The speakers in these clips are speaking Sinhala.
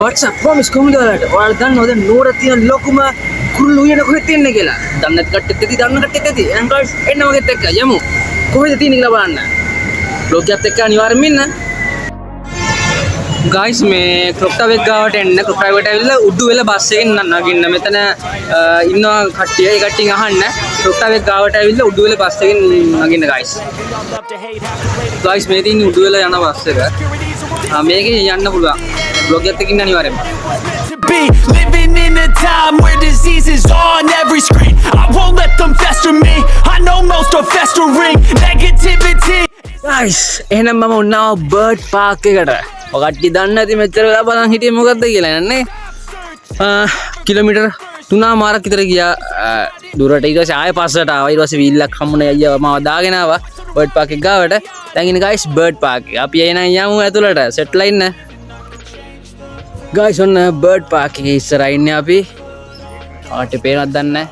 What's up? Promise කොහොමද ඔයාලට? ඔයාලා දන්නවද නුවර තියෙන ලොකුම කුරුළු උයන කොහෙද තියෙන්නේ කියලා? දන්නත් කට්ටියත් ඇති, දන්න කට්ටියත් ඇති. එහෙනම් guys එන්න මගෙත් එක්ක යමු. කොහෙද තියෙන්නේ කියලා බලන්න. vlog එකත් එක්ක අනිවාර්යෙන්ම ඉන්න. guys මේ clock tower එක ගාවට එන්න. clock tower එකට ඇවිල්ලා උඩු වෙල බස් එකෙන් නගින්න. මෙතන ඉන්නවා කට්ටිය. ඒ කට්ටියන් අහන්න. clock tower එක ගාවට ඇවිල්ලා උඩු වෙල බස් එකෙන් නගින්න guys. guys මේ තියෙන්නේ උඩු වෙල යන බස් එක. මේකේ යන්න පුළුවන්. vlog එකත් එක්ක ඉන්න අනිවාර්යෙන්ම. Living in a time where disease is on every screen. I won't let them fester me. I know most are festering negativity. Guys, එහෙනම් මම උන්නා බර්ඩ් පාක් එකට. ඔකට්ටි දන්නේ නැති මෙච්චර වෙලා බලන් හිටියේ මොකද්ද කියලා නන්නේ. කිලෝමීටර් 3මාරක් විතර ගියා දුරට. ඊට පස්සේ ආයෙ පස්සට ආවා. ඊට පස්සේ වීල්ලක් හම්බුනේ අයියා මාව දාගෙන ආවා බර්ඩ් පාක් එක ගාවට. දැන් ඉන්නේ guys බර්ඩ් පාක් එක. අපි එහෙනම් යමු ඇතුළට. සෙට්ලා ඉන්න. guys on bird park එකේ ඉස්සරහා ඉන්නේ අපි. ආට පේනවද දන්නේ නැහැ.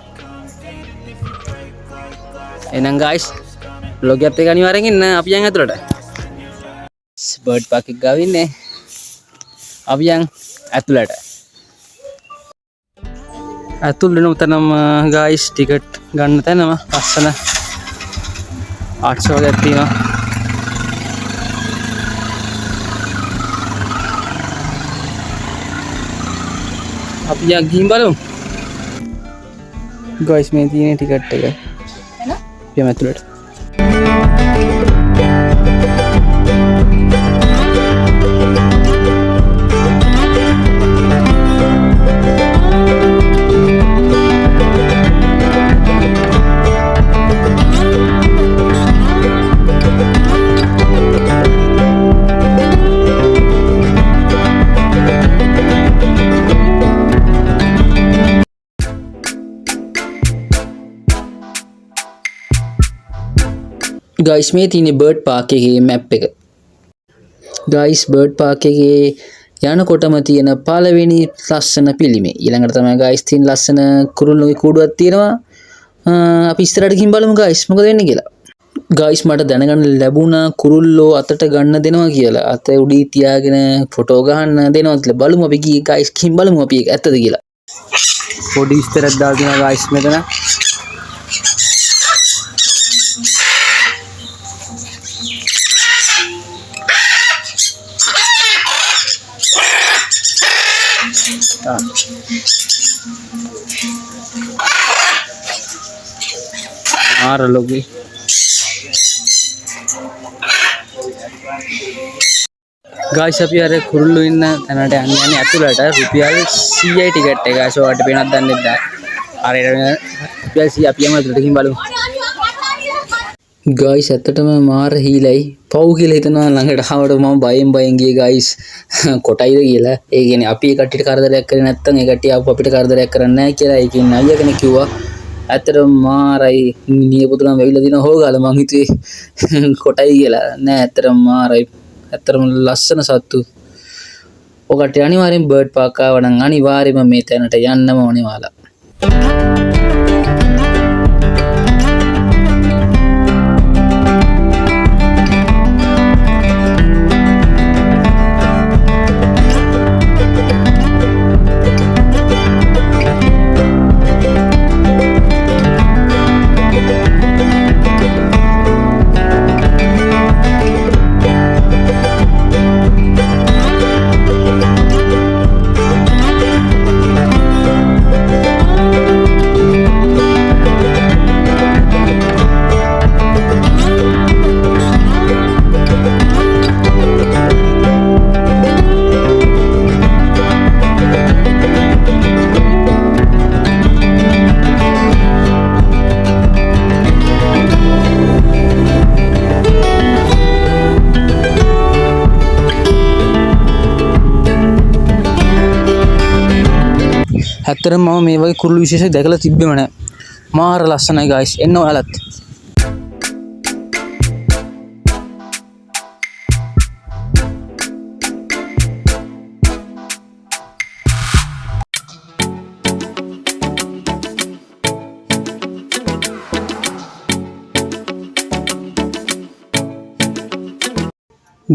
එහෙනම් guys vlog එකත් එක්ක අනිවාර්යෙන් ඉන්න. අපි යන් ඇතුළට. bird park එක ගාව ඉන්නේ. අපි යන් ඇතුළට. ඇතුළ වෙන උතනම guys ටිකට් ගන්න තැනම ලස්සන ආර්ට්ස් වගේ තියෙනවා. අපි යා ගිහින් බලමු. guys මේ තියෙන ටිකට් එක. එන? අපි යමු ඇතුළට. guys මේ තියෙන බර්ඩ් පාක් එකේ මැප් එක. guys බර්ඩ් පාක් එකේ යනකොටම තියෙන පළවෙනි ලස්සන පිළිමේ. ඊළඟට තමයි guys තියෙන ලස්සන කුරුල්ලෝගේ කූඩුවක් තියෙනවා. අපි ඉස්සරහට ගිහින් බලමු guys මොකද වෙන්නේ කියලා. guys මට දැනගන්න ලැබුණා කුරුල්ලෝ අතට ගන්න දෙනවා කියලා. අත උඩී තියාගෙන ෆොටෝ ගහන්න දෙනවා කියලා. බලමු අපි ගිහින් guys ගිහින් බලමු අපි ඒක ඇත්තද කියලා. පොඩි විස්තරයක් දාලා දෙනවා guys මෙතන. मार लोगे गाइस අපි අර කුරුල්ලෝ ඉන්න තැනට යන්නේ ඇතුළට රුපියල් 100යි ටිකට් එක. so අට පේනක් දන්නේ නැහැ. හරියට රුපියල් 100 අපි යමු ඇතුළට ගිහින් බලමු. guys ඇත්තටම මාර හීලයි. පව් කියලා හිතනවා ළඟට ආවට මම බයෙන් ගියේ guys. කොටයිද කියලා. ඒ කියන්නේ අපි ඒ කට්ටියට කරදරයක් කරේ නැත්නම් ඒ කට්ටිය ආපහු අපිට කරදරයක් කරන්නේ නැහැ කියලා. ඒ කියන්නේ අයියා කෙනෙක් කිව්වා. ඇත්තටම මාරයි නියපොතුලම වෙවිලා දිනවා හොගාලා මං හිතුවේ කොටයි කියලා. නෑ ඇත්තටම මාරයි. ඇත්තටම ලස්සන සත්තු. ඔකට අනිවාර්යෙන් බර්ඩ් පාක් ආව නම් අනිවාර්යෙන්ම මේ තැනට යන්නම ඕනේ වාලා. ඇත්තටම මම මේ වගේ කුරුළු විශේෂයක් දැකලා තිබ්බෙම නෑ. මාර ලස්සනයි guys. එන්න ඔයාලත්.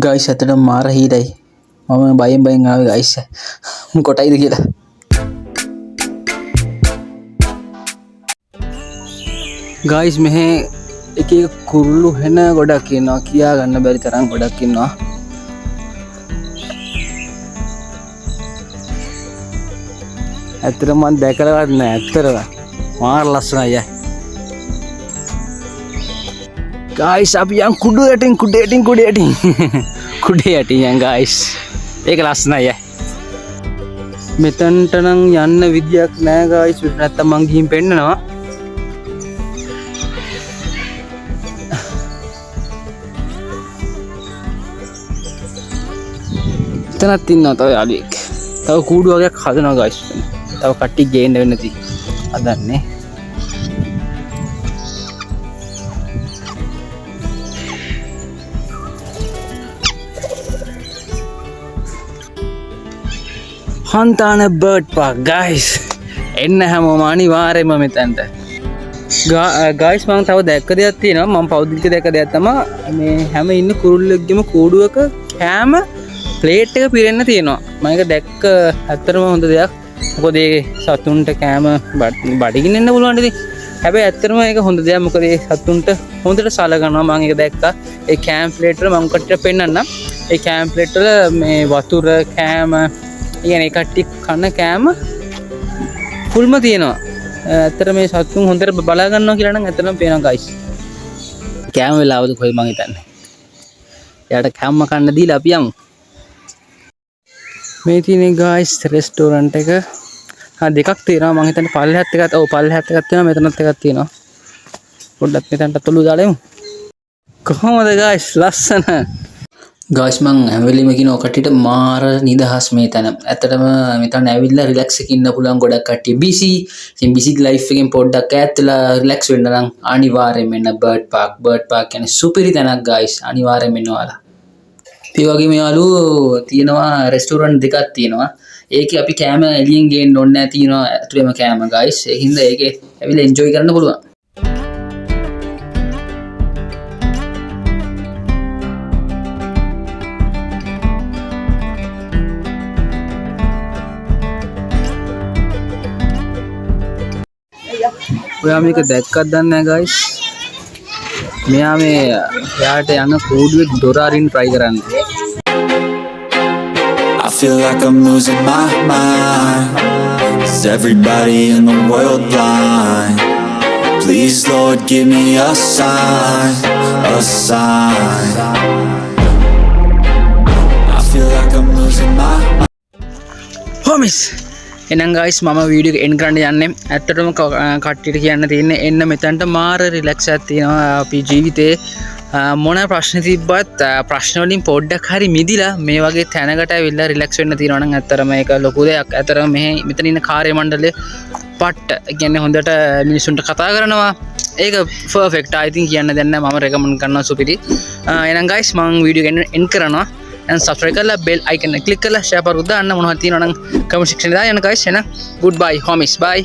guys ඇත්තටම මාර හීරයි. මම බයෙන් ආවේ guys. කොටයිද කියලා. ගයිස් මෙහි එක කුරුල්ලු හෙන ගොඩක් ඉන්නවා. කියා ගන්න බැරි තරම් ගොඩක් ඉන්නවා. ඇත්තටම මම දැකලවත් නෑ. ඇත්තටම මාර ලස්සනයි. ගයිස් අපි යන් කුඩු යටින් කුඩේ යටින් යන් ගයිස්. ඒක ලස්සනයි. මෙතනට නම් යන්න විදියක් නෑ ගයිස්. නැත්තම් මං ගිහින් පෙන්නනවා. එතනත් ඉන්නවා තව යාළුවෙක්. තව කූඩු වගේක් හදනවා ගයිස්. තව කට්ටිය ගේන්න වෙන්න තියෙයි. හදන්නේ. Hanthana Bird Park guys. එන්න හැමෝම අනිවාර්යයෙන්ම මෙතනට. guys මම තව දැක්ක දෙයක් තියෙනවා. මම පෞද්ගලික දැක්ක දෙයක් තමයි මේ හැම ඉන්න කුරුල්ලෙක්ගෙම කූඩුවක කෑම ප්ලේට් එක පිරෙන්න තියෙනවා. මම ඒක දැක්ක ඇත්තටම හොඳ දෙයක්. මොකද ඒ සතුන්ට කෑම බඩගින්න එන්න පුළුවන් ඉතින්. හැබැයි ඇත්තටම ඒක හොඳ දෙයක්. මොකද ඒ සතුන්ට හොඳට සලකනවා. මම ඒක දැක්කා. ඒ කෑම ප්ලේට් වල මම කට්ටියට පෙන්නන්නම්. ඒ කෑම ප්ලේට් වල මේ වතුර කෑම කියන්නේ කට්ටිය කන කෑම ෆුල්ම තියෙනවා. ඇත්තට මේ සතුන් හොඳට බලා ගන්නවා කියලා නම් ඇත්තටම පේනවා guys. කෑම වෙලාවද කොයි මං හිතන්නේ. එයාට කෑම කන්න දීලා අපි යමු. මේ තියෙන්නේ guys රෙස්ටෝරන්ට් එක. දෙකක් තියෙනවා මං හිතන්නේ පල්ලෙහාත් එකක්. ඔව් පල්ලෙහාත් එකක් තියෙනවා මෙතනත් එකක් තියෙනවා. පොඩ්ඩක් මෙතනට තොලු දාලා යමු. කොහොමද guys ලස්සන? ගයිස් මං හැම වෙලෙම කියනවා කට්ටියට මාර නිදහස් මේ තැන. ඇත්තටම මෙතන ඇවිල්ලා රිලැක්ස් එකකින් ඉන්න පුළුවන් ගොඩක් කට්ටිය බිසි. ඉතින් බිසි ලයිෆ් එකෙන් පොඩ්ඩක් ඈත් වෙලා රිලැක්ස් වෙන්න නම් අනිවාර්යයෙන්ම එන්න බර්ඩ් පාක්. බර්ඩ් පාක් කියන්නේ සුපිරි තැනක් ගයිස්. අනිවාර්යයෙන්ම එන්න ඔයාලා. ඒ වගේම යාළුවෝ තියෙනවා රෙස්ටෝරන්ට් දෙකක් තියෙනවා. ඒකේ අපි කෑම එළියෙන් ගේන්න ඕනේ නැහැ. තියෙනවා ඇතුළේම කෑම ගයිස්. ඒකින්ද ඒකේ ඇවිල්ලා එන්ජොයි කරන්න පුළුවන්. ඔයා මේක දැක්කත් දන්නේ නැහැ guys. මෙයා මේ යාට යන කෝඩුවේ දොර අරින්න try කරන්න. I feel like I'm losing my mind. Is everybody in the world blind? Please Lord give me a sign, a sign. I feel like I'm losing my mind. Homies එහෙනම් guys මම වීඩියෝ එක එන්ඩ් කරන්න යන්නේ. ඇත්තටම කට්ටියට කියන්න තියෙන්නේ එන්න මෙතනට මාර රිලැක්ස් එකක් තියෙනවා. අපි ජීවිතේ මොන ප්‍රශ්න තිබ්බත් ප්‍රශ්න වලින් පොඩ්ඩක් හරි මිදිලා මේ වගේ තැනකට ඇවිල්ලා රිලැක්ස් වෙන්න තියෙනවා නම් ඇත්තටම ඒක ලොකු දෙයක්. ඇත්තටම මෙතන ඉන්න කාර්ය මණ්ඩලය පට්ට කියන්නේ හොඳට මිනිසුන්ට කතා කරනවා. ඒක පර්ෆෙක්ට්. I think කියන්න දෙන්න මම රෙකමන්ඩ් කරනවා සුපිරි. එහෙනම් guys මම වීඩියෝ එක එන්ඩ් කරනවා. and subscribe කරලා bell icon එක click කරලා share පරුද්ද දාන්න මොනවද තියෙනවා නම් comment section එකේ දාන්න guys. එහෙනම් goodbye homies bye.